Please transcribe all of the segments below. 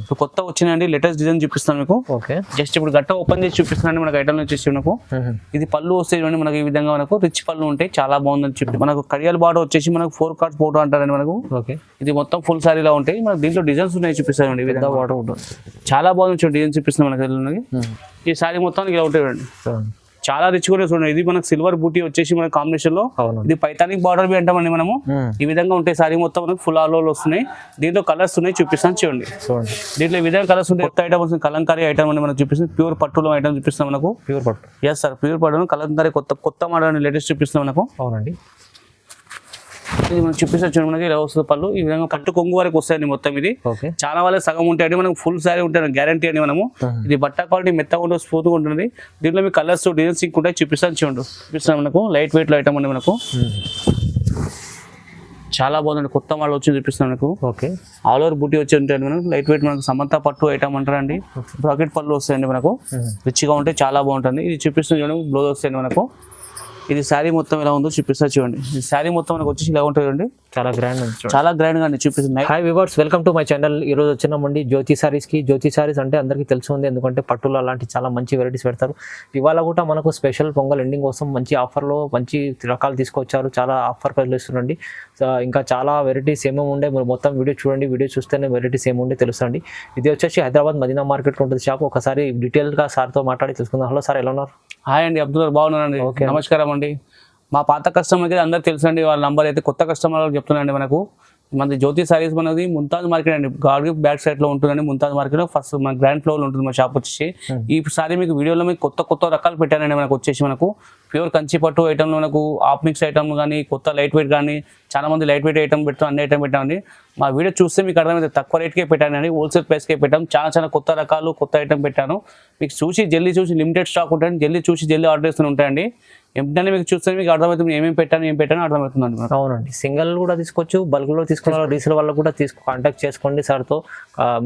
ఇప్పుడు కొత్త వచ్చినాయండి లేటెస్ట్ డిజైన్ చూపిస్తాను మీకు. ఓకే, జస్ట్ ఇప్పుడు గట్ట ఓపెన్ చేసి చూపిస్తున్నాను మనకు ఐటమ్ వచ్చేసి మనకు. ఇది పళ్ళు వస్తాయి చూడండి మనకు, ఈ విధంగా మనకు రిచ్ పళ్ళు ఉంటాయి, చాలా బాగుందని చెప్పి మనకు కడియాల బార్డర్ వచ్చేసి మనకు 4 కార్డ్స్ ఫోటో అంటారండి మనకు. ఓకే, ఇది మొత్తం ఫుల్ సారీలా ఉంటాయి మనకు. దీంట్లో డిజైన్స్ ఉన్నాయి చూపిస్తానండి, ఈ విధంగా వాటర్ ఉంటుంది, చాలా బాగుంది డిజైన్ చూపిస్తున్నాం మనకి. ఈ సారీ మొత్తం ఇలా ఉంటాయి చూడండి, చాలా రిచ్ కూడా చూడండి. ఇది మనకు సిల్వర్ బూటీ వచ్చేసి మన కాంబినేషన్ లో, ఇది పైతానిక్ బార్డర్ బి అంటామండి మనము. ఈ విధంగా ఉంటాయి సారీ మొత్తం మనకు, ఫుల్ ఆల్ ఓవర్ వస్తున్నాయి. దీంట్లో కలర్స్ ఉన్నాయి, చూపిస్తాను చూడండి. దీంట్లో ఈ విధంగా కలర్స్ ఉంటాయి. కొత్త ఐటమ్ వస్తుంది, కలంకారీ ఐటమ్ అని మనకు చూపిస్తుంది. ప్యూర్ పట్టులో ఐటమ్ చూపిస్తాం మనకు. ప్యూర్ పట్టు, ఎస్ సార్, ప్యూర్ పట్టు కలంకారీ కొత్త మోడల్ లేటెస్ట్ చూపిస్తాం మనకు. అవునండి, ఇది మనం చూపిస్తాం చూడండి. మనకి ఇలా వస్తుంది పళ్ళు, ఈ విధంగా పట్టు కొంగు వరకు వస్తాయండి మొత్తం. ఇది చాలా వాళ్ళకి సగం ఉంటాయండి, మనకు ఫుల్ సారీ ఉంటాయి గ్యారంటీ అండి మనము. ఇది బట్ట క్వాలిటీ మెత్తగా ఉంటుంది, స్మూత్గా ఉంటుంది. దీంట్లో మీకు కలర్స్ డిజైన్స్ ఉంటాయి, చూపిస్తాను చూడండి. చూపిస్తాను మనకు లైట్ వెయిట్ లో ఐటమ్ అండి మనకు, చాలా బాగుందండి. కొత్త మోడల్ వచ్చి చూపిస్తాను మనకు. ఓకే, ఆల్ ఓవర్ బూటీ వచ్చి ఉంటాయండి మనకు. లైట్ వెయిట్ మనకు సమంత పట్టు ఐటమ్ అంటారండి. బ్రాకెట్ పళ్ళు వస్తాయండి మనకు, రిచ్గా ఉంటాయి, చాలా బాగుంటుంది. ఇది చూపిస్తుంది చూడండి, బ్లౌజ్ వస్తాయండి మనకు. ఇది శారీ మొత్తం ఎలా ఉందో చూపిస్తా చూడండి. ఈ శారీ మొత్తం మనకు వచ్చేసి ఇలా ఉంటుంది, చాలా గ్రాండ్, చాలా గ్రాండ్ గా చూపిస్తుంది. Hi viewers, welcome to my channel. ఈ రోజు వచ్చినామండి జ్యోతి సారీస్ కి. జ్యోతి సారీస్ అంటే అందరికీ తెలిసి ఉంది, ఎందుకంటే పట్టులో అలాంటి చాలా మంచి వెరైటీస్ పెడతారు. ఇవాళ కూడా మనకు స్పెషల్ పొంగల్ ఎండింగ్ కోసం మంచి ఆఫర్లో మంచి రకాలు తీసుకొచ్చారు, చాలా ఆఫర్ ప్రైస్లో ఇస్తుండండి. ఇంకా చాలా వెరైటీస్ ఏమేమి ఉండే మీరు మొత్తం వీడియో చూడండి, వీడియో చూస్తేనే వెరైటీస్ ఏమి ఉండే తెలుస్తుంది. ఇది వచ్చేసి హైదరాబాద్ మదీనా మార్కెట్లో ఉంటుంది షాప్. ఒకసారి డీటెయిల్గా సార్తో మాట్లాడి తెలుసుకుందాం. హలో సార్, ఎలా ఉన్నారు? హాయ్ అండి, అబ్దుల్ బాగున్నానండి. నమస్కారం అండి. మా పాత కస్టమర్కి అందరూ తెలుసండి, వాళ్ళ నంబర్ అయితే కొత్త కస్టమర్ చెప్తున్నాండి మనకు. మన జ్యోతి సారీస్ మనది ముంతాజ్ మార్కెట్ అండి, గాడి బ్యాక్ సైడ్ లో ఉంటుందండి. ముంతాజ్ మార్కెట్ లో ఫస్ట్ మన గ్రాండ్ ఫ్లోర్ లో ఉంటుంది మా షాప్ వచ్చేసి. ఈ సారీ మీకు వీడియోలో మీకు కొత్త రకాలు పెట్టానండి మనకు వచ్చేసి. మనకు ప్యూర్ కంచి పట్టు ఐటమ్, మనకు ఆఫ్ మిక్స్ ఐటమ్ కానీ, కొత్త లైట్ వెయిట్ కానీ, చాలా మంది లైట్ వెయిట్ ఐటమ్ పెట్టాం, అన్ని ఐటమ్ పెట్టామండి. మా వీడియో చూస్తే మీకు అర్థమైతే తక్కువ రేట్కే పెట్టానండి, హోల్సేల్ ప్రైస్కే పెట్టాం. చాలా కొత్త రకాలు కొత్త ఐటమ్ పెట్టాను. మీకు జల్దీ చూసి లిమిటెడ్ స్టాక్ ఉంటాయండి, జల్దీ ఆర్డర్ చేస్తూ ఉంటాయండి. ఎంటనే మీకు చూస్తే మీకు అర్థమవుతుంది ఏం పెట్టాను అర్థమవుతుందండి. అవునండి, సింగిల్ కూడా తీసుకోవచ్చు, బల్క్ లో తీసుకున్న రీసేల్ వల్ల కూడా కాంటాక్ట్ చేసుకోండి సార్తో.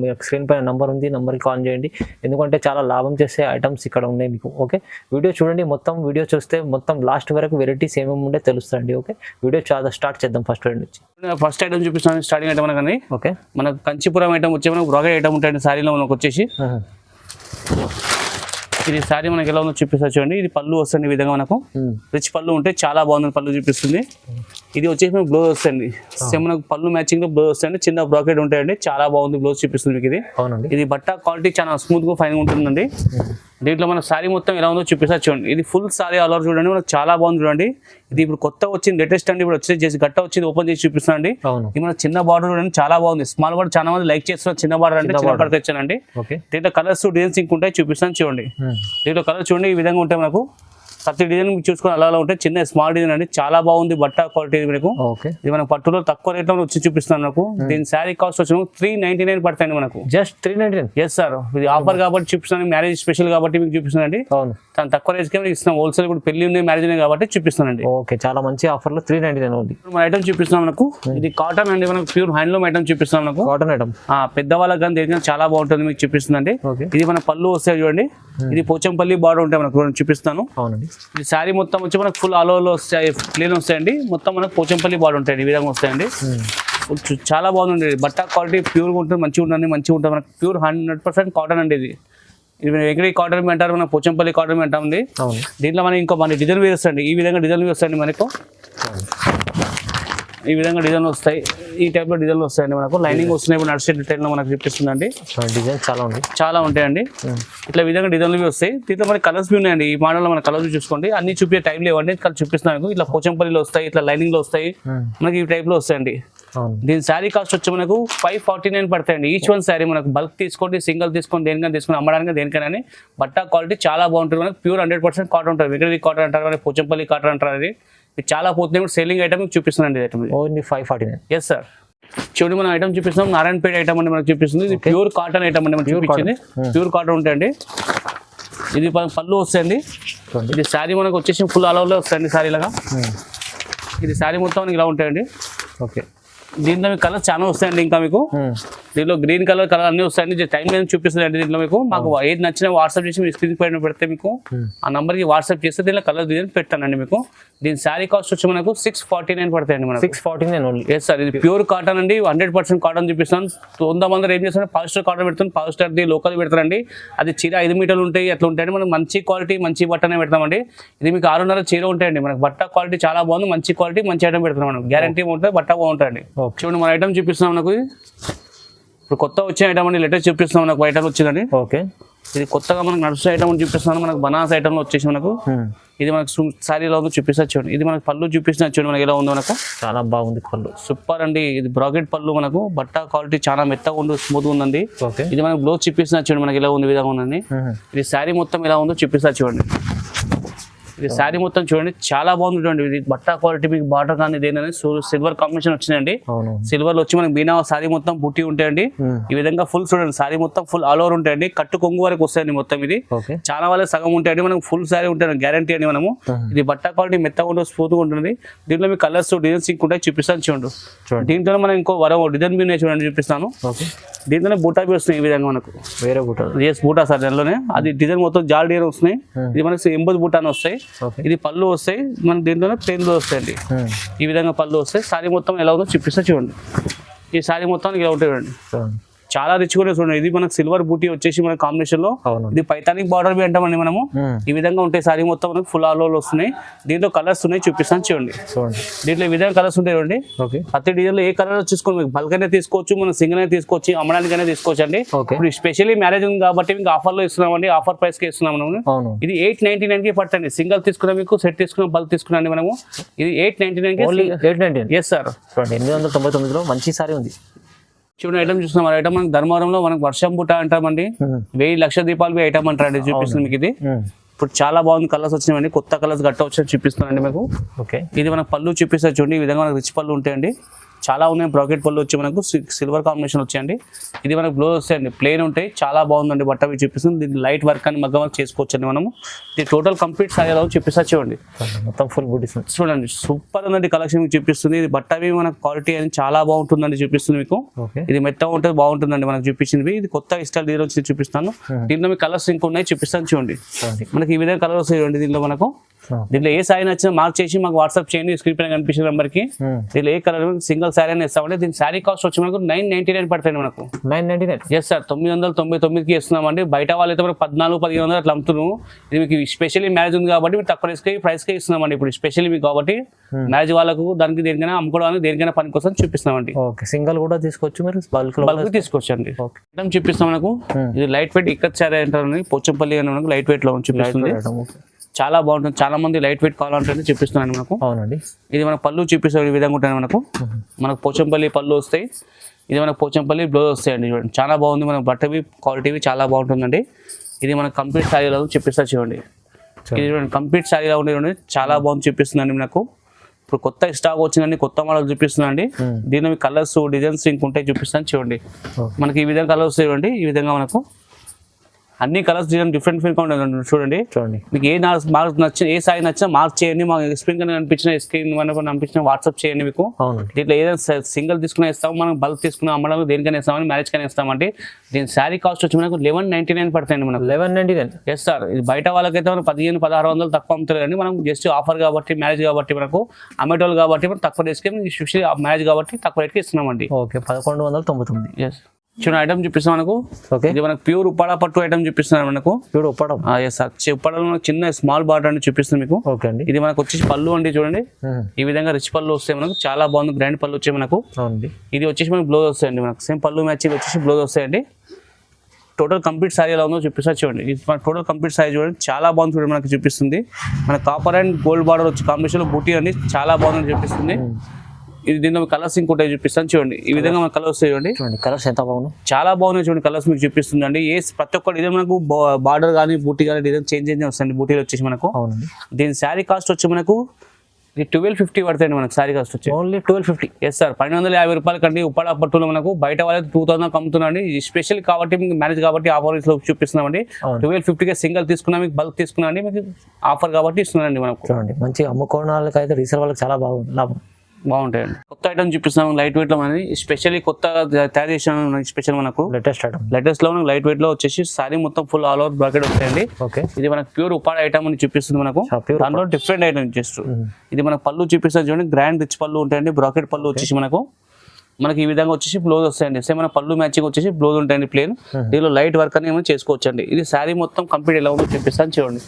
మీకు స్క్రీన్ పైన నంబర్ ఉంది, నంబర్కి కాల్ చేయండి. ఎందుకంటే చాలా లాభం చేసే ఐటమ్స్ ఇక్కడ ఉన్నాయి మీకు. ఓకే, వీడియో చూడండి, మొత్తం వీడియో చూస్తే మొత్తం లాస్ట్ వరకు వెరైటీస్ ఏమేమి ఉండే తెలుస్తుంది. ఓకే, వీడియో చాలా స్టార్ట్ చేద్దాం. ఫస్ట్ ఐటమ్ చూపిస్తాను, స్టార్టింగ్ ఐటమ్ అనగానే. ఓకే, మనకు కంచిపురం ఐటమ్ వచ్చే మనకు బ్రాకెట్ ఐటమ్ ఉంటాయండి సారీలో మనకు వచ్చేసి. ఇది సారీ మనకి ఎలా ఉందో చూపిస్తా చూడండి. ఇది పళ్ళు వస్తుంది ఈ విధంగా మనకు, రిచ్ పళ్ళు ఉంటే చాలా బాగుంది పళ్ళు చూపిస్తుంది. ఇది వచ్చేసి మనకు బ్లౌజ్ వస్తుంది, సేమ్ మనకు పళ్ళు మ్యాచింగ్ లో బ్లౌజ్ వస్తాయండి, చిన్న బ్రాకెట్ ఉంటాయండి, చాలా బాగుంది బ్లౌజ్ చూపిస్తుంది మీకు. ఇది బట్ట క్వాలిటీ చాలా స్మూత్ గా ఫైన్ ఉంటుందండి. దీంట్లో మన సారీ మొత్తం ఎలా ఉందో చూపిస్తా చూడండి. ఇది ఫుల్ సారీ ఆల్ ఓవర్ చూడండి, మనకు చాలా బాగుంది చూడండి. ఇది ఇప్పుడు కొత్త వచ్చింది లేటెస్ట్ అండి, ఇప్పుడు వచ్చేసి గట్ట వచ్చింది, ఓపెన్ చేసి చూపిస్తానండి. ఇది మన చిన్న బార్డర్ చూడండి, చాలా బాగుంది. స్మాల్ బార్డర్ చాలా మంది లైక్ చేస్తున్నారు, చిన్న బార్డర్ అంటే చిన్న బార్డర్ తెచ్చానండి. దీంట్లో కలర్స్ డిజైన్స్ ఉంటాయి, చూపిస్తాను చూడండి. దీంట్లో కలర్ చూడండి ఈ విధంగా ఉంటాయి మనకు. ప్రతి డిజైన్ మీకు చూసుకొని అలా ఉంటాయి, చిన్న స్మాల్ డిజైన్ అండి, చాలా బాగుంది బట్ట క్వాలిటీ మనకు. ఇది మనకు పట్టులో తక్కువ రేట్ లో వచ్చి చూపిస్తున్నాను మనకు. దీని శారీ కాస్ట్ వచ్చి 399 పడతాయండి మనకు, జస్ట్ 399. ఎస్ సార్, ఇది ఆఫర్ కాబట్టి చూపిస్తున్నాను, మ్యారేజ్ స్పెషల్ కాబట్టి మీకు చూపిస్తున్నానండి. తను తక్కువ రేట్ కి ఇస్తున్నాం, హోల్సేల్ ఇప్పుడు పెళ్లి ఉంది మ్యారేజ్ ఉన్నాయి కాబట్టి చూపిస్తానండి. ఓకే, చాలా మంచి ఆఫర్ లో 399 ఉంది. మన ఐటమ్ చూపిస్తున్నాం మనకు. ఇది కాటన్ అండి, మనకు ప్యూర్ హ్యాండ్లూమ్ ఐటమ్ చూపిస్తున్నాం మనకు. కాటన్ ఐటమ్ పెద్దవాళ్ళకి కానీ దేనికైనా చాలా బాగుంటుంది మీకు చూపిస్తుందండి. ఇది మన పళ్ళు వస్తాయి చూడండి, ఇది పోచంపల్లి బార్డర్ ఉంటాయి మనకు, చూపిస్తాను. ఇది శారీ మొత్తం వచ్చి మనకు ఫుల్ ఆల్ ఓవర్ వస్తాయి, ప్లేన్ వస్తాయండి, మొత్తం మనకు పోచంపల్లి బార్డర్ ఉంటాయండి, ఈ విధంగా వస్తాయండి. చాలా బాగుంది బట్ట క్వాలిటీ, ప్యూర్గా ఉంటుంది, మంచిగా ఉంటుంది మనకు. ప్యూర్ 100% కాటన్ అండి. ఇది వెంకటగిరి కాటన్ అంటారు, మన పోచంపల్లి కాటన్ అంటాం. దీంట్లో మనం ఇంకో మన డిజైన్ వేస్తాండి, ఈ విధంగా డిజైన్ వేస్తాయండి మనకు. ఈ విధంగా డిజైన్ వస్తాయి, ఈ టైప్ లో డిజైన్లు వస్తాయండి మనకు. లైనింగ్ వస్తున్నాయి, ఇప్పుడు నడిచే డిటైల్ లో మనకు చూపిస్తుందండి. డిజైన్ చాలా ఉంటాయండి, ఇట్లా విధంగా డిజైన్లు వస్తాయి. దీంట్లో మనకి కలర్స్ ఉన్నాయండి, ఈ మోడల్ లో మన కలర్స్ చూసుకోండి. అన్ని చూపే టైం లేవండి, చూపిస్తున్నాను. ఇట్లా పోచంపల్లిలో వస్తాయి, ఇట్లా లైనింగ్ లో వస్తాయి మనకి, ఈ టైప్ లో వస్తాయండి. దీని శారీ కాస్ట్ వచ్చి మనకు 549 పడతాయండి ఈచ్ వన్ శారీ. మనకు బల్క్ తీసుకోండి, సింగిల్ తీసుకోండి, దేనికైనా తీసుకొని అమ్మడానికి దేనికైనా. బట్ట క్వాలిటీ చాలా బాగుంటుంది మనకు, ప్యూర్ 100% కాటన్ ఉంటుంది. వెంకటగిరి కాటన్ అంటారు, మనకి పోచంపల్లి కాటన్ అంటారు. అది చాలా పోతుంది, సేలింగ్ ఐటమ్ చూపిస్తున్నాండి. Item only 549. ఎస్ సార్, చూడండి మనం ఐటమ్ చూపిస్తున్నాం, నారాయణపేట ఐటమ్ అండి మనకు చూపిస్తుంది. ఇది ప్యూర్ కాటన్ ఐటమ్ అండి మనకి చూపించింది, ప్యూర్ కాటన్ ఉంటాయండి. ఇది పళ్ళు వస్తాయండి. ఇది శారీ మనకు వచ్చేసి ఫుల్ అలౌలో వస్తాయండి శారీ లాగా. ఇది శారీ మొత్తం ఇలా ఉంటాయండి. ఓకే, దీంట్లో మీకు కలర్ చాలా వస్తాయండి. ఇంకా మీకు దీంట్లో గ్రీన్ కలర్ అన్ని వస్తాయండి. టైం మీద చూపిస్తుంది దీంట్లో మీకు. మాకు ఏది నచ్చినా వాట్సాప్ చేసి మీ స్క్రీన్ పైన పెడితే మీకు ఆ నంబర్కి వాట్సాప్ చేస్తే దీంట్లో కలర్ డిజైన్ పెడతానండి మీకు. దీని శారీ కాస్ట్ వచ్చి మనకు 649 పడతాయండి మనకు. 649 ఓన్లీ. ఎస్ సార్, ఇది ప్యూర్ కాటన్ అండి. 100% కాటన్ చూపిస్తాను. 100 మంది ఏం చేస్తారు, పాలిస్టర్ కాటన్ పెడుతుంది, పాలిస్టర్ది లోకల్ పెడతారండి. అది చీర 5 మీటర్లు ఉంటాయి, అట్లా ఉంటాయండి. మనం మంచి క్వాలిటీ మంచి బట్టనే పెడతామండి. ఇది మీకు 6.5 చీర ఉంటాయండి. మనకు బట్ట క్వాలిటీ చాలా బాగుంది, మంచి క్వాలిటీ మంచి ఐటమ్ పెడతాం మనం. గ్యారంటీ ఉంటుంది, బట్ట బాగుంటుంది. చూడండి మన ఐటమ్ చూపిస్తున్నాం మనకు. ఇప్పుడు కొత్త వచ్చే ఐటమ్ అండి, లేటెస్ట్ చూపిస్తున్నాం మనకు. ఐటమ్ వచ్చిందండి. ఓకే, ఇది కొత్తగా మనకు నడుస్తున్న ఐటమ్ చూపిస్తున్నాను. మనకు బనారస్ ఐటమ్లో వచ్చేసి మనకు ఇది మనకు శారీలో ఉందో చూపిస్తా. ఇది మనకు పళ్ళు చూపిస్తున్నా చూడండి మనకి ఎలా ఉందో. మనకు చాలా బాగుంది పళ్ళు, సూపర్ అండి. ఇది బ్రాకెట్ పళ్ళు మనకు. బట్ట క్వాలిటీ చాలా మెత్తగా ఉండి స్మూత్ ఉందండి. ఓకే, ఇది మనకు బ్లౌజ్ చూపిస్తున్నా చూడండి మనకి ఎలా ఉంది విధంగా ఉందండి. ఇది శారీ మొత్తం ఎలా ఉందో చూపిస్తా చూడండి. ఇది శారీ మొత్తం చూడండి చాలా బాగుంది చూడండి. ఇది బట్ట క్వాలిటీ మీకు బార్డర్ కానీ దేని సిల్వర్ కాంబినేషన్ వచ్చిందండి. సిల్వర్ వచ్చి మనకి బీనా శారీ మొత్తం బుట్టి ఉంటాయండి. ఈ విధంగా ఫుల్ చూడండి శారీ మొత్తం ఫుల్ ఆల్ ఓవర్ ఉంటాయండి. కట్టు కొంగు వరకు వస్తాయండి మొత్తం. ఇది చాలా వాళ్ళకి సగం ఉంటాయండి, మనకు ఫుల్ శారీ ఉంటాయి గ్యారంటీ అండి మనము. ఇది బట్ట క్వాలిటీ మెత్తగా ఉంటుంది, స్మూత్ గా ఉంటుంది. దీంట్లో మీకు కలర్స్ డిజైన్స్ ఇంకుంటాయి చూపిస్తాను చూడండి. దీంట్లో మనం ఇంకో డిజైన్ బీ చూడండి చూపిస్తాను. దీంట్లోనే బూటా బీ వస్తున్నాయి ఈ విధంగా మనకు. వేరే బూటా? ఎస్ బూటా సార్. దానిలోనే అది డిజైన్ మొత్తం జాల్ డిజైన్ వస్తున్నాయి. ఇది మనకి 80 బూటాను వస్తాయి. ఇది పళ్ళు వస్తాయి మనకి. దీంట్లోనే ప్లేన్ లో వస్తాయండి. ఈ విధంగా పళ్ళు వస్తాయి. శారీ మొత్తం ఎలా ఉందో చూపిస్తా చూడండి. ఈ శారీ మొత్తం ఇలా ఉంటాయి చూడండి. చాలా రిచ్ కూడా చూడండి. ఇది మనకు సిల్వర్ బూటీ వచ్చేసి మన కాంబినేషన్ లో. ఇది పైతానిక్ బార్డర్ బి అంటామండి మనము. ఈ విధంగా ఉంటాయి శారీ మొత్తం మనకు ఫుల్ ఆల్ ఓవర్ వస్తున్నాయి. దీంట్లో కలర్స్ ఉన్నాయి చూపిస్తాను చూడండి. దీంట్లో ఈ విధంగా కలర్స్ ఉంటాయి చూడండి. ప్రతి డిజైన్ లో ఏ కలర్ చూసుకోండి, మీకు బల్క్ అయినా తీసుకోవచ్చు, మనం సింగిల్ అయినా తీసుకోవచ్చు, అమ్మడానికైనా తీసుకోవచ్చు అండి. ఇప్పుడు స్పెషల్లీ మ్యారేజ్ ఉంది కాబట్టి మీకు ఆఫర్ లో ఇస్తున్నామండి. ఆఫర్ ప్రైస్ కి ఇస్తున్నాం మనము. ఇది 899 కి పడుతుంది. సింగిల్ తీసుకున్నా మీకు, సెట్ తీసుకున్నా, బల్క్ తీసుకున్నా మనము. ఇది 899 కి. ఎస్ సార్, 899 లో మంచి సారీ ఉంది. చూడండి ఐటమ్ చూస్తున్నాం. ఐటమ్ మనకి ధర్మవరంలో మనకు వర్షం బుట్ట అంటామండి. 1000 లక్ష దీపాలు ఐటమ్ అంటారండి. చూపిస్తుంది మీకు. ఇది ఇప్పుడు చాలా బాగుంది. కలర్స్ వచ్చినాయండి, కొత్త కలర్స్ గట్ట వచ్చి చూపిస్తున్నాండి మీకు. ఓకే, ఇది మనకు పళ్ళు చూపిస్తారు చూడండి. ఈ విధంగా మనకు రిచ్ పళ్ళు ఉంటాయండి. చాలా ఉన్నాయి. బ్రాకెట్ పళ్ళు వచ్చి మనకు సిల్వర్ కాంబినేషన్ వచ్చాయండి. ఇది మనకు బ్లౌజ్ వస్తాయండి, ప్లెయిన్ ఉంటాయి. చాలా బాగుందండి బట్ట అవి చూపిస్తుంది. దీన్ని లైట్ వర్క్ అని మగ్గ వర్క్ చేసుకోవచ్చు అండి మనము. ఇది టోటల్ కంప్లీట్ సారీ ఎలా చూపిస్తా చూడండి. మొత్తం ఫుల్ బూటీస్ చూడండి, సూపర్ ఉందండి కలెక్షన్ మీకు చూపిస్తుంది. ఇది బట్ట అవి మనకు క్వాలిటీ అని చాలా బాగుంటుందండి చూపిస్తుంది మీకు. ఇది మెత్తగా ఉంటుంది, బాగుంటుందండి మనకు చూపించింది. ఇది కొత్త స్టైల్ డిజైన్ వచ్చి చూపిస్తాను. దీంట్లో మీకు కలర్స్ ఇంకా ఉన్నాయి చూపిస్తాను చూడండి. మనకి ఈ విధంగా కలర్ వస్తాయి చూడండి. దీంట్లో మనకు దీంట్లో ఏ సారీ నచ్చినా మార్క్ చేసి మాకు వాట్సాప్ చేయండి స్క్రీన్ పైన కనిపించిన నెంబర్ కి. దీంట్లో ఏ కలర్ సింగిల్ సారీ అని ఇస్తామంటే దీని సారీ కాస్ట్ వచ్చి మనకు 999 పడుతుంది మనకు. 999? ఎస్ సార్, 999కి ఇస్తున్నామండి. బయట వాళ్ళు అయితే మనకు 1400-1500 అట్లా అమ్ముతున్నాము. ఇది మీకు స్పెషల్లీ మ్యారేజ్ ఉంది కాబట్టి మీరు తక్కువ ప్రైస్కే ఇస్తున్నామండి. ఇప్పుడు స్పెషల్లీ మీకు కాబట్టి మ్యారేజ్ వాళ్ళకు దానికి దేనికైనా అమ్ముకోవడానికి దేనికైనా పని కోసం చూపిస్తున్నామండి. ఓకే, సింగిల్ కూడా తీసుకోవచ్చు మీరు, బల్క్ తీసుకోవచ్చు అండి. ఐటమ్ చూపిస్తాం మనకు. ఇది లైట్ వెయిట్ ఇక్కత్ సారీ అంటారు, పోచంపల్లి అని మనకు లైట్ వెయిట్ లో చూపిస్తుంది. చాలా బాగుంటుంది. చాలా మంది లైట్ వెయిట్ కావాలంటే చూపిస్తున్నాను మనకు. అవునండి, ఇది మన పళ్ళు చూపిస్తాం ఈ విధంగా ఉంటాయి మనకు. మనకు పోచంపల్లి పళ్ళు వస్తాయి. ఇది మనకు పోచంపల్లి బ్లౌజ్ వస్తాయండి చూడండి. చాలా బాగుంది. మన బట్టవి క్వాలిటీవి చాలా బాగుంటుందండి. ఇది మనకు కంప్లీట్ శారీలో చూపిస్తా చూడండి. ఇది చూడండి కంప్లీట్ శారీలో ఉండే చాలా బాగుంది చూపిస్తుందండి మనకు. ఇప్పుడు కొత్త స్టాక్ వచ్చిందండి, కొత్త మోడల్ చూపిస్తుందండి. దీనిలో కలర్స్ డిజైన్స్ ఇంకుంటాయి చూపిస్తాను చూడండి. మనకి ఈ విధంగా కలర్స్ చూడండి. ఈ విధంగా మనకు అన్ని కలర్స్ డిజైన్ డిఫరెంట్ చూడండి. మీకు ఏ మార్క్ నచ్చిన, ఏ సారీ నచ్చినా మార్క్ చేయండి. మాకు స్క్రీన్ కనిపించిన స్క్రీన్ మనకు పంపించిన వాట్సాప్ చేయండి మీకు. దీంట్లో ఏదైనా సింగిల్ తీసుకునే ఇస్తాం, మనం బల్క్ తీసుకుని అమ్మడానికి దేనికైనా ఇస్తామని, మ్యారేజ్ కైనా ఇస్తామంటే. దీని శారీ కాస్ట్ వచ్చి మనకు 1199 పడుతుంది మనకు. 1199? Yes sir. ఇది బయట వాళ్ళకైతే మనం 1500-1600 తక్కువ అమ్ముతారు. మనం జస్ట్ ఆఫర్ కాబట్టి, మ్యారేజ్ కాబట్టి మనకు అమ్మేటోళ్ళు కాబట్టి మనం తక్కువ రేట్కి, స్పెషల్లీ మ్యారేజ్ కాబట్టి తక్కువ రేట్కి ఇస్తున్నామండి. ఓకే, 1199. ఎస్ చూడండి ఐటమ్ చూపిస్తాం మనకు. ఇది మనకు ప్యూర్ ఉప్పాడ పట్టు ఐటమ్ చూపిస్తున్నారు మనకు. ప్యూర్ ఉప్పాడ? Yes sir. ఉప్పాడలో మనకు చిన్న స్మాల్ బార్డర్ అని చూపిస్తుంది మీకు. ఓకే అండి. ఇది మనకు వచ్చేసి పళ్ళు అండి చూడండి. ఈ విధంగా రిచ్ పళ్ళు వస్తాయి మనకు. చాలా బాగుంది, గ్రాండ్ పళ్ళు వచ్చాయి మనకు. ఇది వచ్చేసి మనకు బ్లౌజ్ వస్తాయండి మనకు. సేమ్ పళ్ళు మ్యాచింగ్ వచ్చేసి బ్లౌజ్ వస్తాయండి. టోటల్ కంప్లీట్ సారీ ఎలా ఉందో చూపిస్తా చూడండి. ఇది మన టోటల్ కంప్లీట్ సారీ చూడండి. చాలా బాగుంది చూడండి మనకి చూపిస్తుంది. మన కాపర్ అండ్ గోల్డ్ బార్డర్ వచ్చి కాంబినేషన్ బూటీ అండి. చాలా బాగుంది చూపిస్తుంది. ఇది దీనిలో కలర్స్ ఇంకోటి చూపిస్తాను చూడండి. ఈ విధంగా మన కలర్స్ చూడండి. కలర్స్ ఎంత బాగున్నాయి, చాలా బాగున్నాయి చూడండి. కలర్స్ మీకు చూపిస్తుంది అండి. ఏ ప్రతి ఒక్క డిజైన్ మనకు బార్డర్ కానీ బూటీ కానీ డిజైన్ చేంజ్ వస్తుంది. బూటీలు వచ్చేసి మనకు. దీని శారీ కాస్ట్ వచ్చి మనకు 1250 పడుతుంది మనకు. శారీ కాస్ట్ వచ్చి ఓన్లీ 1250? Yes sir. 1250 రూపాయల కంటే ఉప్పాడ పట్టులో మనకు బయట వాళ్ళకి 2000 అమ్ముతున్నాండి. స్పెషల్ కాబట్టి మీకు మ్యారేజ్ కాబట్టి ఆఫర్ లో చూపిస్తున్నామండి. 1250కే సింగిల్ తీసుకున్నా, మీకు బల్క్ తీసుకున్నా మీకు ఆఫర్ కాబట్టి ఇస్తున్నాండి మనకు. చూడండి మంచి అమ్ముకోవడం వాళ్ళకి అయితే రీసేల్ వాళ్ళకి చాలా బాగుంది లాభం. బాగుంటాయండి. కొత్త ఐటమ్ చూపిస్తాం లైట్ వెయిట్ లో మనది స్పెషల్లీ కొత్త తయారు చేసిన స్పెషల్ మనకు లేటెస్ట్ ఐటమ్. లేటెస్ట్ లో మనకు లైట్ వెయిట్ లో వచ్చేసి సారీ మొత్తం ఫుల్ ఆల్ ఓవర్ బ్రాకెట్ వస్తాయండి. ఓకే. ఇది మనకు ప్యూర్ ఉపాడ ఐటమ్ అని చూపిస్తుంది మనకు. pure దాంట్లో డిఫరెంట్ ఐటమ్ జస్ట్ ఇది మన పళ్ళు చూపిస్తుంది చూడండి, గ్రాండ్ రిచ్ పళ్ళు ఉంటాయండి. బ్రాకెట్ పళ్ళు వచ్చేసి మనకి ఈ విధంగా వచ్చేసి బ్లౌజ్ వస్తాయండి. సేమ్ మన పళ్ళు మ్యాచింగ్ వచ్చేసి బ్లౌజ్ ఉంటాయండి ప్లేన్. దీనిలో లైట్ వర్క్ అని ఏమైనా చేసుకోవచ్చు అండి. ఇది శారీ మొత్తం కంప్లీట్ ఎలా ఉందో చూపిస్తాను చూడండి.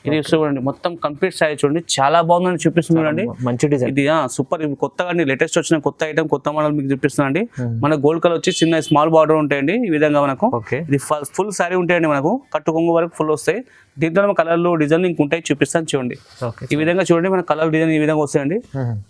ఇది చూడండి మొత్తం కంప్లీట్ శారీ చూడండి, చాలా బాగుందని చూపిస్తుంది చూడండి. మంచి డిజైన్. ఇది సూపర్, ఇది కొత్తగా అండి, లేటెస్ట్ వచ్చిన కొత్త ఐటమ్, కొత్త మోడల్ మీకు చూపిస్తున్నా అండి. మన గోల్డ్ కలర్ వచ్చి చిన్న స్మాల్ బార్డర్ ఉంటాయండి ఈ విధంగా మనకు. ఇది ఫుల్ శారీ ఉంటాయండి మనకు, కట్టు కొంగు వరకు ఫుల్ వస్తాయి. దీంట్లో కలర్లు డిజైన్ ఇంక ఉంటాయి, చూపిస్తాను చూడండి. ఈ విధంగా చూడండి మన కలర్ డిజైన్ ఈ విధంగా వస్తాయండి.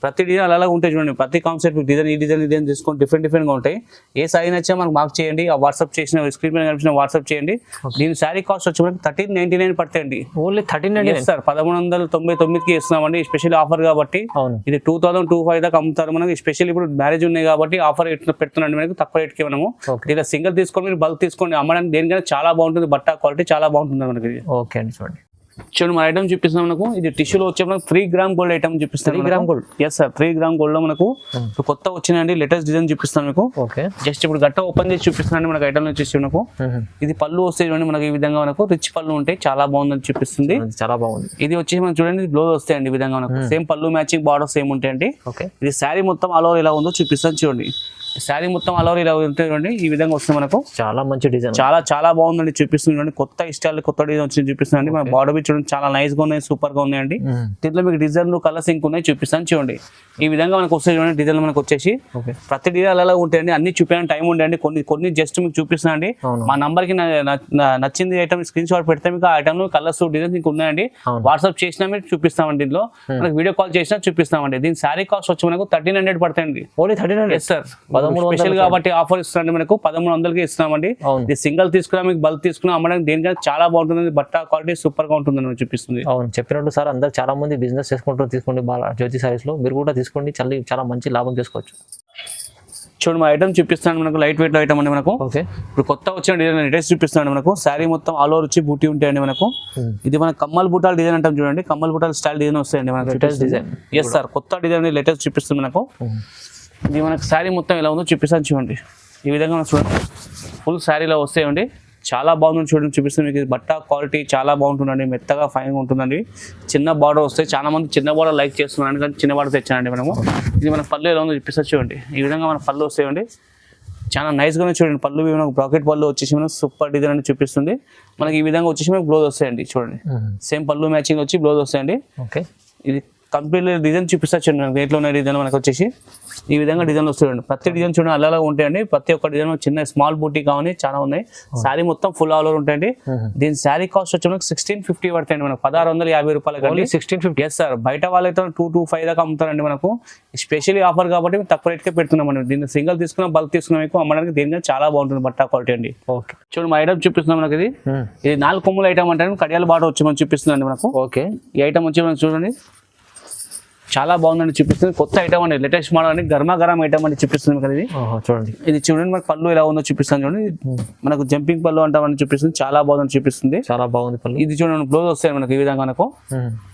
ప్రతి డిజైన్ అలా ఉంటాయి చూడండి. ప్రతి కాన్సెప్ట్ డిజైన్ ఈ డిజైన్ తీసుకొని డిఫరెంట్ గా ఉంటాయి. ఏ శారీ నచ్చా మనకు మార్క్ చేయండి, ఆ వాట్సాప్ చేసిన స్క్రీన్ మీద కనిపించిన వాట్సాప్ చేయండి. దీని శారీ కాస్ట్ వచ్చి మనకి 1399 పడతాయండి. ఓన్లీ 1399 సార్, 1199కి ఇస్తున్నామండి స్పెషల్ ఆఫర్ కాబట్టి. ఇది 2025 దాకా అమ్ముతారు మనకి. స్పెషల్ ఇప్పుడు మ్యారేజ్ ఉన్నాయి కాబట్టి ఆఫర్ పెడుతున్నాండి మనకి తక్కువ రేట్కి. మనము ఇలా సింగిల్ తీసుకొని మీరు బల్క్ తీసుకోండి, అమ్మడానికి దేనికైనా చాలా బాగుంటుంది. బట్ట క్వాలిటీ చాలా బాగుంటుంది మనకి. ఓకే అండి, చూడండి చూడండి మన ఐటమ్ చూపిస్తున్నాం మనకు. ఇది టిష్యూలో వచ్చే మనకు 3 గ్రామ్ గోల్డ్ ఐటమ్ చూపిస్తాం. 3 gram gold. Yes sir, 3 gram gold లో మనకు ఇప్పుడు కొత్త వచ్చినాయండి లేటెస్ట్ డిజైన్ చూపిస్తాను మీకు. ఓకే. జస్ట్ ఇప్పుడు గట్ట ఓపెన్ చేసి చూపిస్తున్నాండి మనకు ఐటమ్ వచ్చేసి మనకు. ఇది పళ్ళు వస్తే చూడండి మనకి ఈ విధంగా మనకు రిచ్ పళ్ళు ఉంటాయి, చాలా బాగుందని చూపిస్తుంది. చాలా బాగుంది. ఇది వచ్చేసి మనం చూడండి బ్లౌజ్ వస్తాయండి ఈ విధంగా మనకు. సేమ్ పళ్ళు మ్యాచింగ్ బార్డర్ సేమ్ ఉంటాయండి. ఓకే. ఇది శారీ మొత్తం ఆల్ ఓవర్ ఎలా ఉందో చూపిస్తాను చూడండి. శారీ మొత్తం ఆల్ ఓవర్ ఇలా ఉంటుంది చూడండి, ఈ విధంగా వస్తుంది మనకు. చాలా మంచి డిజైన్, చాలా బాగుందండి చూపిస్తుంది చూడండి. కొత్త ఇష్టాలు కొత్త డిజైన్ వచ్చి చూపిస్తుంది. మన బార్డర్ చూడండి చాలా నైస్ గా ఉన్నాయి, సూపర్ గా ఉన్నాయండి. దీంట్లో మీకు డిజైన్లు కలర్స్ ఇంక ఉన్నాయి, చూపిస్తాను చూడండి. ఈ విధంగా మనకు వస్తాయి చూడండి డిజైన్ మనకు వచ్చేసి. ప్రతి డిజైన్ అలా ఉంటాయండి, అన్ని చూపించడానికి టైం ఉండేయండి. కొన్ని జస్ట్ మీకు చూపిస్తున్నా అండి. మా నంబర్ కి నచ్చింది ఐటమ్ స్క్రీన్ షాట్ పెడితే మీకు ఆ ఐటమ్ కలర్స్ డిజైన్స్ ఇంకా ఉన్నాయండి. వాట్సాప్ చేసినా మీరు చూపిస్తామండి. దీంట్లో మనకి వీడియో కాల్ చేసినా చూపిస్తామండి. దీని శారీ కాస్ట్ వచ్చి మనకు 1300 పడతాయండి. ఓన్లీ 1300 సార్, స్పెషల్ కాబట్టి ఆఫర్ ఇస్తున్నాండి మనకు. 1300కి ఇస్తున్నామండి. ఇది సింగిల్ తీసుకున్నా మీకు బల్క్ తీసుకున్నా అమ్మడానికి దేనికైనా చాలా బాగుంటుంది. బట్ట క్వాలిటీ సూపర్ గా ఉంటుంది అని చూపిస్తుంది. అవును, చెప్పినట్టు సార్ అందరు చాలా మంది బిజినెస్ చేసుకుంటారు. తీసుకోండి జ్యోతి సారీస్ లో, మీరు కూడా తీసుకోండి, చాలా మంచి లాభం చేసుకోవచ్చు. చూడండి మా ఐటమ్ చూపిస్తాను మనకు, లైట్ వెయిట్ ఐటమ్ అండి మనకు. ఓకే. ఇప్పుడు కొత్త వచ్చిన డిజైన్ లేటెస్ట్ చూపిస్తాను మనకు. శారీ మొత్తం ఆల్ ఓవర్ వచ్చి బూటీ ఉంటాయండి మనకు. ఇది మన కమ్మల్ బూటాల డిజైన్ అంటాం చూడండి. కమ్మల్ బూటాల స్టైల్ డిజైన్ వస్తాయండి మనకు. డిజైన్ ఎస్ సార్, కొత్త డిజైన్ లేటెస్ట్ చూపిస్తుంది మనకు. ఇది మనకు శారీ మొత్తం ఎలా ఉందో చూపిస్తాను చూడండి. ఈ విధంగా మనం చూడండి ఫుల్ శారీలో వస్తాయండి, చాలా బాగుంది చూడండి. చూపిస్తుంది మీకు. బట్ట క్వాలిటీ చాలా బాగుంటుందండి, మెత్తగా ఫైన్గా ఉంటుందండి. చిన్న బార్డర్ వస్తాయి, చాలా మంది చిన్న బార్డర్ లైక్ చేస్తున్నారండి, కానీ చిన్న బార్డర్ తెచ్చానండి మనము. ఇది మన పళ్ళు ఎలా ఉందో చూపిస్తా చూడండి. ఈ విధంగా మన పళ్ళు వస్తాయండి, చాలా నైస్గానే చూడండి. పళ్ళు మనకు బ్రాకెట్ పళ్ళు వచ్చేసి మనకు సూపర్ డిజైన్ అని చూపిస్తుంది మనకి. ఈ విధంగా వచ్చేసి మనకు బ్లౌజ్ వస్తాయండి చూడండి. సేమ్ పళ్ళు మ్యాచింగ్ వచ్చి బ్లౌజ్ వస్తాయండి. ఓకే. ఇది కంప్లీట్ డిజైన్ చూపిస్తా చూడండి. రేట్లో ఉన్న డిజైన్ మనకు వచ్చేసి ఈ విధంగా డిజైన్ వస్తాయండి. ప్రతి డిజైన్ చూడండి అలా ఉంటాయండి. ప్రతి ఒక్క డిజైన్ చిన్న స్మాల్ బూటీ కావాలి, చాలా ఉన్నాయి. శారీ మొత్తం ఫుల్ ఆల్ ఓవర్ ఉంటాయండి. దీని శారీ కాస్ట్ వచ్చి మనకు 1650 పడతాయండి మనకు. 1650 రూపాయలకి. 1650. ఎస్ సార్, బయట వాళ్ళైతే 225 దాకా అమ్ముతారండి మనకు. స్పెషల్లీ ఆఫర్ కాబట్టి తక్కువ రేట్కే పెడుతున్నాం. దీన్ని సింగిల్ తీసుకున్నా బల్క్ తీసుకున్నా మీకు అమ్మడానికి దీనిగా చాలా బాగుంటుంది బట్ట క్వాలిటీ అండి. ఓకే. చూడండి మా ఐటమ్ చూపిస్తున్నాం మనకి. ఇది 4 కొమ్ముల ఐటమ్ అంటే కడియాల బాట వచ్చి మనం చూపిస్తుందండి మనకు. ఓకే. ఈ ఐటమ్ వచ్చి మనం చూడండి చాలా బాగుందని చూపిస్తుంది. కొత్త ఐటమ్ అండి, లేటెస్ట్ మోడల్ అండి, గర్మా ఐటమ్ అని చూపిస్తుంది కదా. ఇది చూడండి, ఇది చూడండి మనకు పళ్ళు ఎలా ఉందో చూపిస్తాను చూడండి. మనకు జంపింగ్ పళ్ళు అంటామని చూపిస్తుంది, చాలా బాగుందని చూపిస్తుంది. చాలా బాగుంది పళ్ళు. ఇది చూడండి బ్లౌజ్ వస్తాయి మనకి ఈ విధంగా మనకు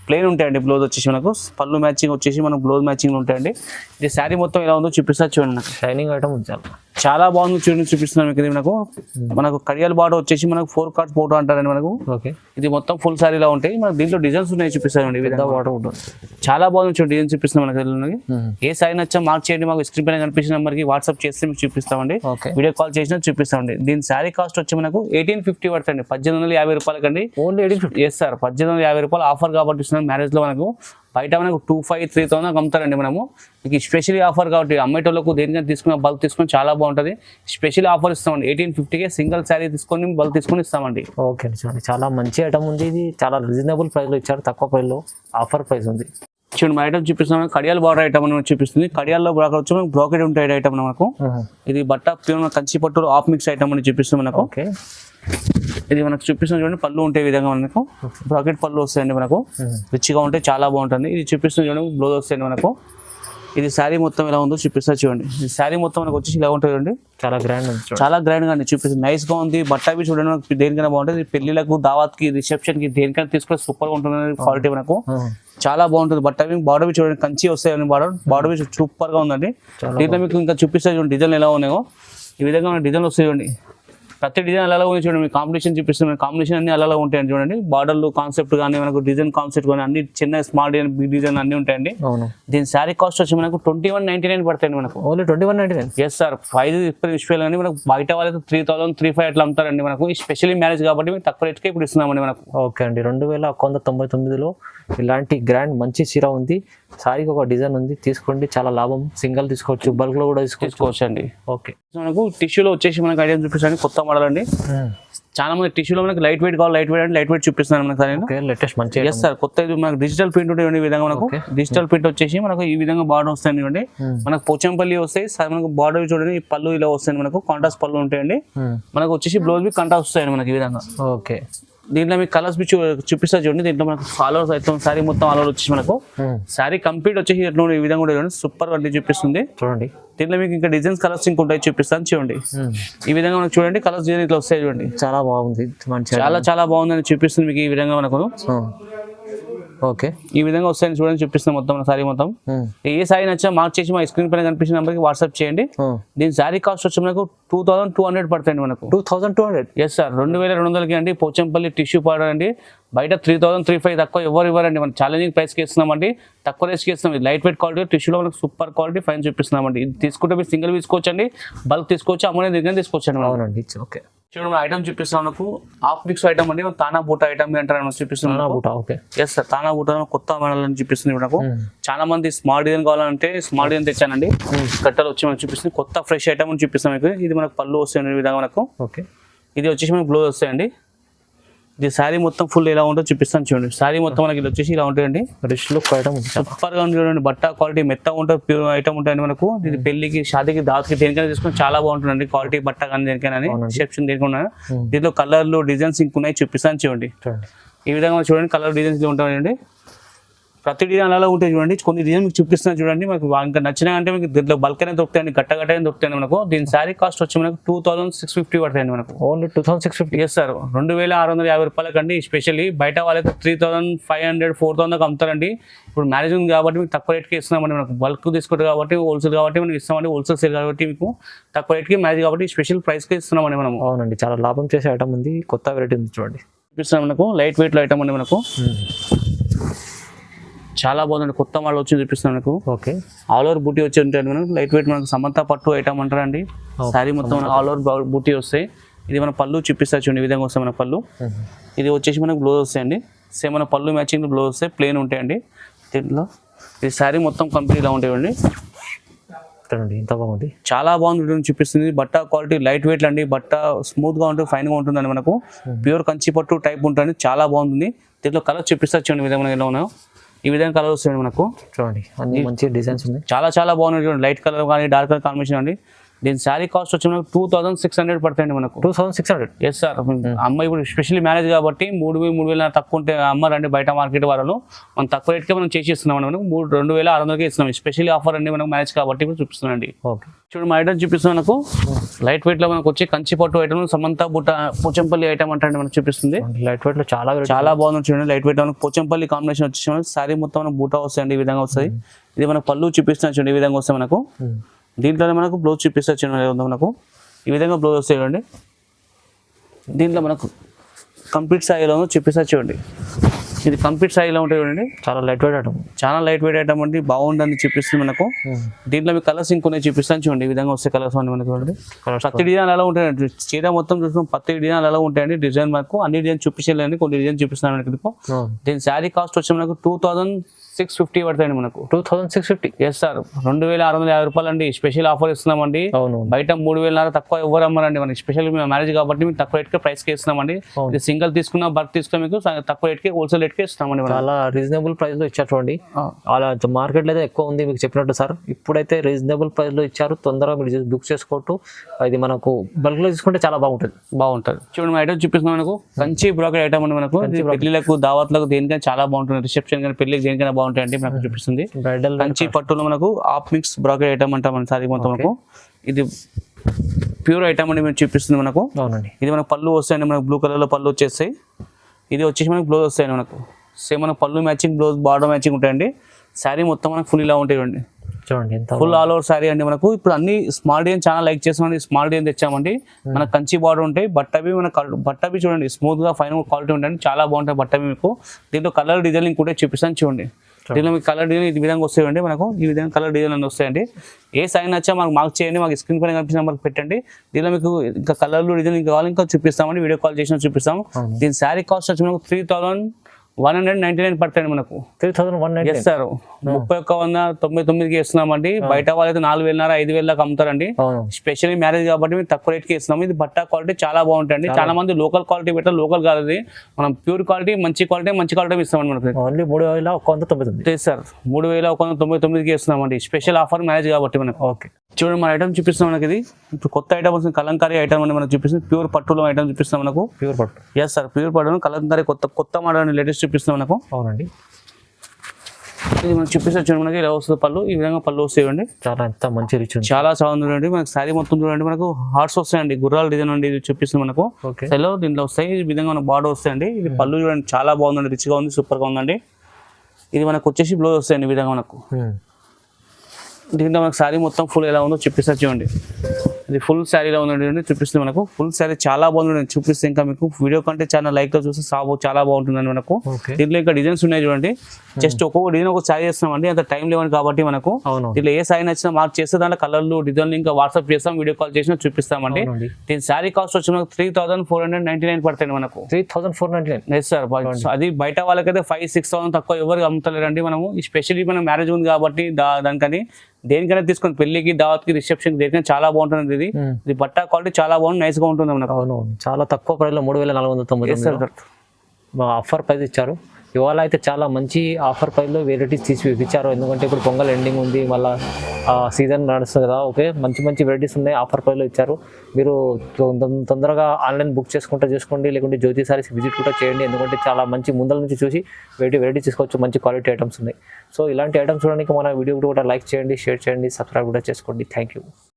ప్లెయిన్ ఉంటాయండి. బ్లౌజ్ వచ్చేసి మనకు పళ్ళు మ్యాచింగ్ వచ్చేసి మనకు బ్లౌజ్ మ్యాచింగ్ ఉంటాయండి. ఇది శారీ మొత్తం ఎలా ఉందో చూపిస్తా చూడండి. నాకు షైనింగ్ ఐటమ్ చాలా బాగుంది చూడండి, చూపిస్తున్నాను మీకు. ఇది మనకు కడియాల బార్డర్ వచ్చేసి మనకు 4 కార్డ్ ఫోటో అంటారండి మనకు. ఓకే. ఇది మొత్తం ఫుల్ శారీలా ఉంటాయి మనకు. దీంట్లో డిజైన్స్ ఉన్నాయి చూపిస్తానండి. చాలా బాగుంది చూడండి, డిజైన్ చూపిస్తాం మనకి. ఏ సారీ నచ్చా మార్క్ చేయండి, మాకు స్క్రీన్ పైన కనిపించిన నెంబర్కి వాట్సాప్ చేస్తే మీకు చూపిస్తామండి. వీడియో కాల్ చేసినా చూపిస్తామండి. దీని శారీ కాస్ట్ వచ్చి మనకు 1850 పడుతుంది. 1850 రూపాయలకండి. ఓన్లీ 1850. ఎస్ సార్, 1850 రూపాయలు ఆఫర్ కాబట్టి ఇస్తున్నాం. మ్యారేజ్ లో మనకు బయట మనకు 2500-3000 అమ్ముతారండి మనము. మీకు స్పెషల్లీ ఆఫర్ కాబట్టి అమ్మేటోళ్ళకు దేనికైనా తీసుకున్న బల్క్ తీసుకుని చాలా బాగుంటుంది. స్పెషల్ ఆఫర్ ఇస్తామండి. 1850కే సింగిల్ శారీ తీసుకొని బల్క్ తీసుకొని ఇస్తామండి. ఓకే అండి, చూడండి చాలా మంచి ఐటమ్ ఉంది. ఇది చాలా రీజనబుల్ ప్రైస్ లో ఇచ్చారు, తక్కువ ప్రైస్ లో ఆఫర్ ప్రైస్ ఉంది. చూడండి మా ఐటమ్ చూపిస్తున్నాం. కడియాల బార్డర్ ఐటమ్ అని చూపిస్తుంది. కడియాల్లో బార్డర్ వచ్చి మనకు బ్రోకెడ్ ఉంటాయి ఐటమ్ మనకు. ఇది బట్ట ప్యూర్ కంచి పట్టు ఆఫ్ మిక్స్ ఐటమ్ అని చూపిస్తుంది మనకు. ఓకే. ఇది మనకు చూపిస్తుంది చూడండి. పళ్ళు ఉంటే విధంగా మనకు బ్రాకెట్ పళ్ళు వస్తాయండి మనకు. రిచ్గా ఉంటే చాలా బాగుంటుంది. ఇది చూపిస్తుంది చూడండి, బ్లౌజ్ వస్తాయండి మనకు. ఇది శారీ మొత్తం ఎలా ఉందో చూపిస్తా చూడండి. ఈ శారీ మొత్తం మనకు వచ్చేసి ఇలా ఉంటుంది చూడండి. చాలా గ్రాండ్ ఉంది చూడండి. చాలా గ్రాండ్ గా చూపిస్తుంది. నైస్ గా ఉంది. బట్ట అవి చూడండి మనకు దేనికైనా బాగుంటుంది. పెళ్లిలకు, దావత్ కి, రిసెప్షన్ కి దేనికైనా తీసుకొని సూపర్ గా ఉంటుంది క్వాలిటీ మనకు. చాలా బాగుంటుంది. బట్ట అవి బార్డర్ చూడండి, కంచి వస్తాయి బార్డర్ సూపర్ గా ఉందండి. దీంట్లో మీకు ఇంకా చూపిస్తా చూడండి డిజైన్ ఎలా ఉన్నాయో. ఈ విధంగా మన డిజైన్ వస్తాయి చూడండి. ప్రతి డిజైన్ అలా ఉంది చూడండి. మీకు కాంబినేషన్ చూపిస్తుంది. కాంబినేషన్ అన్ని అలా ఉంటాయండి చూడండి. బార్డర్లు కాన్సెప్ట్ కానీ మనకు డిజైన్ కాన్సెప్ట్ కానీ అన్ని చిన్న స్మాల్ డిజైన్, బిగ్ డిజైన్ అన్ని ఉంటాయండి. దీని శారీ కాస్ట్ వచ్చి మనకు 2199 పడతాయండి మనకు. ఓన్లీ 2199. Yes sir. 5 విషయాలు కానీ మనకు బయట వాళ్ళకి 3000, 3500 అట్లా అమ్ముతారండి మనకు. స్పెషల్లీ మ్యారేజ్ కాబట్టి మీకు తక్కువ రేట్కే ఇప్పుడు ఇస్తున్నామండి మనకు. ఓకే అండి. 2199లో ఇలాంటి గ్రాండ్ మంచి చీర ఉంది. సారీకి ఒక డిజైన్ ఉంది, తీసుకోండి. చాలా లాభం. సింగిల్ తీసుకోవచ్చు, బల్క్ లో కూడా తీసుకోవచ్చు అండి. ఓకే. మనకు టిష్యూలో వచ్చేసి మనకు ఐడియా చూపిస్తాను. కొత్త మోడల్ అండి. చాలా మంది టిష్యూలో మనకి లైట్ వెయిట్ కావాలి, లైట్ వెయిట్ అంటే లైట్ వెయిట్ చూపిస్తున్నాను మనకు. లేటెస్ట్ మంచి. Yes sir. కొత్త మనకు డిజిటల్ ప్రింట్ ఉంటే ఈ విధంగా మనకు డిజిటల్ ప్రింట్ వచ్చేసి మనకు ఈ విధంగా బార్డర్ వస్తాయండి చూడండి. మనకు పోచంపల్లి వస్తాయి. మనకు బార్డర్ చూడండి, ఈ పళ్ళు ఇలా వస్తాయండి మనకు. కాంట్రాస్ట్ పళ్ళు ఉంటాయండి. మనకు వచ్చేసి బ్లౌజ్ బి కాంట్రాస్ట్ వస్తాయండి మనకి ఈ విధంగా. ఓకే. దీంట్లో మీకు కలర్స్ బి చూపిస్తా చూడండి. దీంట్లో మనకు ఫాలోవర్స్ అయితే శారీ మొత్తం ఆల్ ఓవర్ వచ్చేసి మనకు శారీ కంప్లీట్ వచ్చేసి ఎట్లా ఈ విధంగా కూడా చూడండి. సూపర్ గా చూపిస్తుంది చూడండి. దీంట్లో మీకు ఇంకా డిజైన్స్ కలర్స్ ఇంకా ఉంటాయి, చూపిస్తాను చూడండి. ఈ విధంగా మనకు చూడండి కలర్స్ డిజైన్ ఇట్లా వస్తాయి చూడండి. చాలా బాగుంది. చాలా బాగుందని చూపిస్తుంది మీకు ఈ విధంగా మనకు. ఓకే. ఈ విధంగా వస్తాయని చూడండి, చూపిస్తాం మొత్తం సారీ మొత్తం. ఏ సారీ నచ్చా మార్క్ చేసి మా స్క్రీన్ పైన కనిపించిన నెంబర్కి వాట్సాప్ చేయండి. దీని సారీ కాస్ట్ వచ్చి మనకు 2200 పడుతుంది మనకు. 2200. Yes sir. 2200కి అండి. పోచంపల్లి టిష్యూ పౌడర్ అండి. బయట 3000-3500 తక్కువ ఎవరు ఇవ్వరండి. మనం ఛాలెంజింగ్ ప్రైస్కి ఇస్తున్నామండి. తక్కువ రేస్కి ఇస్తున్నాం. ఇది లైట్ వెయిట్ క్వాలిటీ టిష్యూలో మనకు సూపర్ క్వాలిటీ ఫైన్ చూపిస్తున్నామండి. ఇది తీసుకుంటే మీరు సింగిల్ తీసుకోవచ్చండి, బల్క్ తీసుకోవచ్చు, అమ్మనే దగ్గర తీసుకోవచ్చండి. అవునండి. ఓకే. చూడండి ఐటమ్ చూపిస్తాం మనకు. హాఫ్ మిక్స్ ఐటమ్ అండి. తానా బూటా ఐటమ్ అంటారు చూపిస్తున్నాం. Yes sir. తానా బూటా కొత్త మోడల్ అని చూపిస్తుంది మనకు. చాలా మంది స్మాల్ డిజైన్ కావాలంటే స్మాల్ డిజైన్ తెచ్చానండి. కట్టలు వచ్చి మనకు చూపిస్తుంది. కొత్త ఫ్రెష్ ఐటమ్ అని చూపిస్తాం మీకు. ఇది మనకు పళ్ళు వస్తాయండి ఈ విధంగా మనకు. ఓకే. ఇది వచ్చేసి మనకు బ్లౌజ్ వస్తాయండి. ఇది శారీ మొత్తం ఫుల్ ఎలా ఉంటుందో చూపిస్తాను చూడండి. శారీ మొత్తం మనకి వచ్చేసి ఇలా ఉంటాయండి. రిచ్ లుక్ ఐటమ్ సూపర్ గా చూడండి. బట్ట క్వాలిటీ మెత్తగా ఉంటుంది, ప్యూర్ ఐటమ్ ఉంటాయండి మనకు. ఇది పెళ్లికి, షాదీకి, దావత్కి దేనికైనా తీసుకుని చాలా బాగుంటుందండి. క్వాలిటీ బట్ట కానీ దేనికైనా రిసెప్షన్ దేనికైనా. దీంట్లో కలర్లు డిజైన్స్ ఇంకున్నాయి, చూపిస్తాను చూడండి. ఈ విధంగా చూడండి కలర్ డిజైన్స్ ఉంటాయండి. ప్రతి డిజైన్ అలా ఉంటాయి చూడండి. కొన్ని డిజైన్ మీకు చూపిస్తున్నాను చూడండి. మనకు ఇంకా నచ్చినా అంటే మీకు దీంట్లో బల్క్ అయినా దొరుకుతాయండి, గట్టగా దొరుకుతాయండి మనకు. దీని శారీ కాస్ట్ వచ్చి మనకు 2650 పడతాయండి మనకు. ఓన్లీ 2650. Yes sir. 2650 రూపాయలకండి. స్పెషల్లీ బయట వాళ్ళకి 3500, 4000 అమ్ముతారండి. ఇప్పుడు మ్యారేజ్ ఉంది కాబట్టి మీకు తక్కువ రేట్కి ఇస్తున్నామండి. మనకు బల్క్ తీసుకుంటారు కాబట్టి, హోల్సేల్ కాబట్టి మనకి ఇస్తామండి. హోల్సేల్ సేల్ కాబట్టి మీకు తక్కువ రేట్కి మ్యారేజ్ కాబట్టి స్పెషల్ ప్రైస్కి ఇస్తున్నామండి మనం. అవునండి. చాలా లాభం చేసే ఐటమ్ ఉంది. కొత్త వెరైటీ ఉంది చూడండి. చూపిస్తున్నాం మనకు. లైట్ వెయిట్ లో ఐటమ్ అండి మనకు. చాలా బాగుందండి. కొత్త మోడల్ వచ్చి చూపిస్తాం మనకు. ఓకే. ఆల్ ఓవర్ బూటీ వచ్చి ఉంటాయండి మనకు. లైట్ వెయిట్ మనకు సమంత పట్టు ఐటమ్ అంటారండి. శారీ మొత్తం ఆల్ ఓవర్ బూటీ వస్తాయి. ఇది మన పళ్ళు చూపిస్తా చూడండి. ఈ విధంగా వస్తాయి మన పళ్ళు. ఇది వచ్చేసి మనకు బ్లౌజ్ వస్తాయండి. సేమ్ మన పళ్ళు మ్యాచింగ్ బ్లౌజ్ వస్తాయి, ప్లేన్ ఉంటాయండి. దీంట్లో ఇది శారీ మొత్తం కంప్లీట్ ఇలా ఉంటాయండి. ఇంత బాగుంది. చాలా బాగుంది చూపిస్తుంది. బట్ట క్వాలిటీ లైట్ వెయిట్ అండి. బట్ట స్మూత్ గా ఉంటుంది, ఫైన్ గా ఉంటుందండి మనకు. ప్యూర్ కంచి పట్టు టైప్ ఉంటుంది. చాలా బాగుంది. దీంట్లో కలర్ చూపిస్తా చూడండి విధంగా ఎలా ఉన్నాయో. ఈ విధంగా కలర్ వస్తుంది మనకు. చూడండి అన్ని మంచి డిజైన్స్ ఉన్నాయి. చాలా బాగున్నాయి చూడండి. లైట్ కలర్ కానీ డార్క్ కలర్ కాంబినేషన్ అండి. దీని శారీ కాస్ట్ వచ్చి మనకు 2600 పడుతుంది మనకు. 2600. Yes sir. అమ్మాయి ఇప్పుడు స్పెషల్లీ మ్యారేజ్ కాబట్టి 3000 తక్కువ ఉంటే అమ్మారండి బయట మార్కెట్ వాళ్ళు. మనం తక్కువ రేట్కే మనం చేసి ఇస్తున్నాం. మనకు 2600కే ఇస్తున్నాం. స్పెషల్లీ ఆఫర్ అండి మనకు మ్యారేజ్ కాబట్టి ఇప్పుడు చూపిస్తున్నాండి. ఓకే. చూడండి మా ఐటమ్ చూపిస్తున్నాం మనకు. లైట్ వెయిట్ లో మనకు వచ్చి కంచి పట్టు ఐటమ్, సమంత బుట్ట, పోచంపల్లి ఐటమ్ అంటే మనకు చూపిస్తుంది. లైట్ వెయిట్ లో చాలా బాగుంది చూడండి. లైట్ వెయిట్ మనకు పోచంపల్లి కాంబినేషన్ వచ్చేసి మనకు శారీ మొత్తం మనకు బూటా వస్తాయండి. ఈ విధంగా వస్తాయి. ఇది మనకు పళ్ళు చూపిస్తున్నాం చూడండి. ఈ విధంగా వస్తాయి మనకు. దీంట్లోనే మనకు బ్లౌజ్ చూపిస్తా చూడండి. మనకు ఈ విధంగా బ్లౌజ్ వస్తాయి చూడండి. దీంట్లో మనకు కంప్లీట్ స్థాయిలో చూపిస్తా చూడండి. ఇది కంప్లీట్ స్థాయిలో ఉంటుంది చూడండి. చాలా లైట్ వెయిట్ ఐటమ్ అండి. బాగుందని చూపిస్తుంది మనకు. దీంట్లో మీకు కలర్స్ ఇంకొన్ని చూపిస్తాను చూడండి. ఈ విధంగా వస్తాయి కలర్స్ అండి మనకు చూడండి. ప్రతి డిజైన్ అలా ఉంటాయండి. చీర మొత్తం చూస్తున్నాం. ప్రతి డిజైన్ అలా ఉంటాయండి. డిజైన్ మనకు అన్ని డిజైన్ చూపించలేదండి, కొన్ని డిజైన్ చూపిస్తున్నాను మనకు. దీని శారీ కాస్ట్ వచ్చి మనకు 2650 పడతాయండి మనకు. 2650. Yes sir. 2650 రూపాయలు అండి. స్పెషల్ ఆఫర్ ఇస్తున్నామండి. బయట 3000 తక్కువ ఎవరు అమ్మారండి. మనకి స్పెషల్ మ్యారేజ్ కాబట్టి మీకు తక్కువ రేట్కే ప్రైస్ కి ఇస్తున్నామండి. ఇది సింగిల్ తీసుకున్నా, బల్క్ తీసుకున్నా మీకు తక్కువ రేట్కే హోల్సేల్ రేట్కే ఇస్తున్నామండి. చాలా రీజనబుల్ ప్రైస్ లో ఇచ్చారు చూడండి. అలా మార్కెట్ లో అయితే ఎక్కువ ఉంది మీకు చెప్పినట్టు సార్. ఇప్పుడైతే రీజనబుల్ ప్రైస్ లో ఇచ్చారు. తొందరగా మీరు బుక్ చేసుకోవచ్చు. ఇది మనకు బల్క్ లో తీసుకుంటే చాలా బాగుంటుంది. చూడండి మా ఐటమ్ చూపిస్తున్నాం మనకు. కంచి బ్రోకెట్ ఐటమ్ అండి మనకు. పెళ్లిలకు, దావత్లకు దేనికైనా చాలా బాగుంటుంది. రిసెప్షన్ కానీ పెళ్లికి దేనికైనా బాగుంటుంది. బాగుంటాయండి మనకు చూపిస్తుంది. బ్రైడల్ కంచి పట్టులో మనకు ఆఫ్ మిక్స్ బ్రాకెట్ ఐటమ్ అంటాం మన సారీ మొత్తం మనకు. ఇది ప్యూర్ ఐటమ్ అండి మేము చూపిస్తుంది మనకు. అవునండి. ఇది మనకు పళ్ళు వస్తాయండి, మనకు బ్లూ కలర్ లో పళ్ళు వచ్చేస్తాయి. ఇది వచ్చేసి మనకు బ్లౌజ్ వస్తాయండి మనకు. సేమ్ మనకు పళ్ళు మ్యాచింగ్, బ్లౌజ్ బార్డర్ మ్యాచింగ్ ఉంటాయండి. శారీ మొత్తం మనకు ఫుల్ ఇలా ఉంటాయండి, చూడండి ఎంత ఫుల్ ఆల్ ఓవర్ శారీ అండి మనకు. ఇప్పుడు అన్ని స్మాల్ డిజైన్ చాలా లైక్ చేస్తామండి, స్మాల్ డిజైన్ తెచ్చామండి. మన కంచి బార్డర్ ఉంటాయి, బట్టవి మన బట్టవి చూడండి స్మూత్ గా ఫైన్ క్వాలిటీ ఉంటాయండి, చాలా బాగుంటాయి బట్టవి మీకు. దీంట్లో కలర్ డిజైన్ కూడా చూపిస్తాను చూడండి. దీంట్లో మీకు కలర్ డిజైన్ ఈ విధంగా వస్తాయండి మనకు, ఈ విధంగా కలర్ డిజైన్ అన్నీ వస్తాయండి. ఏ సైన్ వచ్చా మాకు మార్క్ చేయండి, మాకు స్క్రీన్ పైన కనిపించిన నెంబర్కి పెట్టండి. దీనిలో మీకు ఇంకా కలర్లు డిజైన్ ఇంకా కావాలి ఇంకా చూపిస్తామండి, వీడియో కాల్ చేసిన చూపిస్తాము. దీని శారీ కాస్ట్ వచ్చి మనకు 3199 పడతాయండి మనకు. 3199. ఎస్ సార్, 3199కి ఇస్తున్నామండి. బయట వాళ్ళైతే 4000 5,000 దాకా అమ్ముతారండి. స్పెషల్లీ మ్యారేజ్ కాబట్టి మేము తక్కువ రేట్కి ఇస్తున్నాము. ఇది బట్ట క్వాలిటీ చాలా బాగుంటుంది. చాలా మంది లోకల్ క్వాలిటీ పెట్టారు, లోకల్ కాదు ఇది మనం ప్యూర్ క్వాలిటీ, మంచి క్వాలిటీ ఇస్తామండి మనకు. ఓన్లీ 3199. సార్ 3199కి ఇస్తున్నామండి, స్పెషల్ ఆఫర్ మ్యారేజ్ కాబట్టి మనకు. ఓకే, చూడండి మన ఐటమ్ చూపిస్తాం మనకి. ఇది ఇప్పుడు కొత్త ఐటమ్ వస్తుంది, కలంకారీ ఐటమ్ అని మనకు చూపిస్తుంది. ప్యూర్ పట్టులో ఐటమ్ చూపిస్తాం మనకు. ప్యూర్ పట్టు. ఎస్ సార్, ప్యూర్ పట్టు కలంకారీ కొత్త మోడల్ లేటెస్ట్ చూపిస్తాం మనకు. అవునండి. ఇది మనకు చూపిస్తే చూడండి మనకి ఇలా వస్తుంది పళ్ళు, ఈ విధంగా పళ్ళు వస్తాయండి. చాలా ఎంత మంచి రిచ్ ఉంది, చాలా చూడండి మనకి శారీ మొత్తం చూడండి మనకు హార్ట్స్ వస్తాయండి, గుర్రాల డిజైన్ అండి ఇది చూపిస్తుంది మనకు. సెలో దీంట్లో వస్తాయి, ఈ విధంగా మనకు బార్డర్ వస్తాయండి. ఇది పళ్ళు చూడండి చాలా బాగుందండి, రిచ్గా ఉంది, సూపర్గా ఉందండి. ఇది మనకు వచ్చేసి బ్లౌజ్ వస్తాయండి ఈ విధంగా మనకు. దీంట్లో మనకు శారీ మొత్తం ఫుల్ ఎలా ఉందో చూపిస్తా చూడండి. ఇది ఫుల్ శారీలో ఉందండి, చూపిస్తుంది మనకు. ఫుల్ శారీ చాలా బాగుంది, చూపిస్తే ఇంకా మీకు వీడియో కంటే చాలా లైక్ గా చూస్తే చాలా బాగుంటుందండి మనకు. దీంట్లో ఇంకా డిజైన్స్ ఉన్నాయి చూడండి. జస్ట్ ఒక్కొక్క డిజైన్ ఒక శారీ చేస్తామండి, అంత టైం లేవని కాబట్టి మనకు. దీంట్లో ఏ శారీ నచ్చినా మార్క్ చేస్తే దాంట్లో కలర్లు డిజైన్లు ఇంకా వాట్సాప్ చేస్తాం, వీడియో కాల్ చేసినా చూపిస్తామండి. దీని శారీ కాస్ట్ వచ్చి మనకు 3499 పడతాయి మనకు. 3499. సార్, అది బయట వాళ్ళకైతే 5,000-6,000 తక్కువ ఎవరు అమ్ముతలేరండి మనము. స్పెషల్లీ మన మ్యారేజ్ ఉంది కాబట్టి దానికని దేనికైనా తీసుకొని పెళ్లికి, దావత్కి, రిసెప్షన్ దేనికైనా చాలా బాగుంటుంది. ఇది బట్ట క్వాలిటీ చాలా బాగుంది, నైస్ గా ఉంటుంది మనకు. అవును, చాలా తక్కువ ప్రైస్ లో 3499 ఆఫర్ ప్రైస్ ఇచ్చారు. ఇవాళ అయితే చాలా మంచి ఆఫర్ ప్రైస్లో వెరైటీస్ తీసి ఇచ్చారు. ఎందుకంటే ఇప్పుడు పొంగల్ ఎండింగ్ ఉంది, మళ్ళీ సీజన్ నడుస్తుంది కదా. ఓకే, మంచి వెరైటీస్ ఉన్నాయి, ఆఫర్ ప్రైస్లో ఇచ్చారు. మీరు తొందరగా ఆన్లైన్ బుక్ చేసుకోండి, లేకుంటే జ్యోతి సారీస్ విజిట్ కూడా చేయండి. ఎందుకంటే చాలా మంచి ముందల నుంచి చూసి వెరైటీ తీసుకోవచ్చు, మంచి క్వాలిటీ ఐటమ్స్ ఉన్నాయి. సో ఇలాంటి ఐటమ్స్ చూడడానికి మన వీడియో కూడా లైక్ చేయండి, షేర్ చేయండి, సబ్స్క్రైబ్ కూడా చేసుకోండి. Thank you.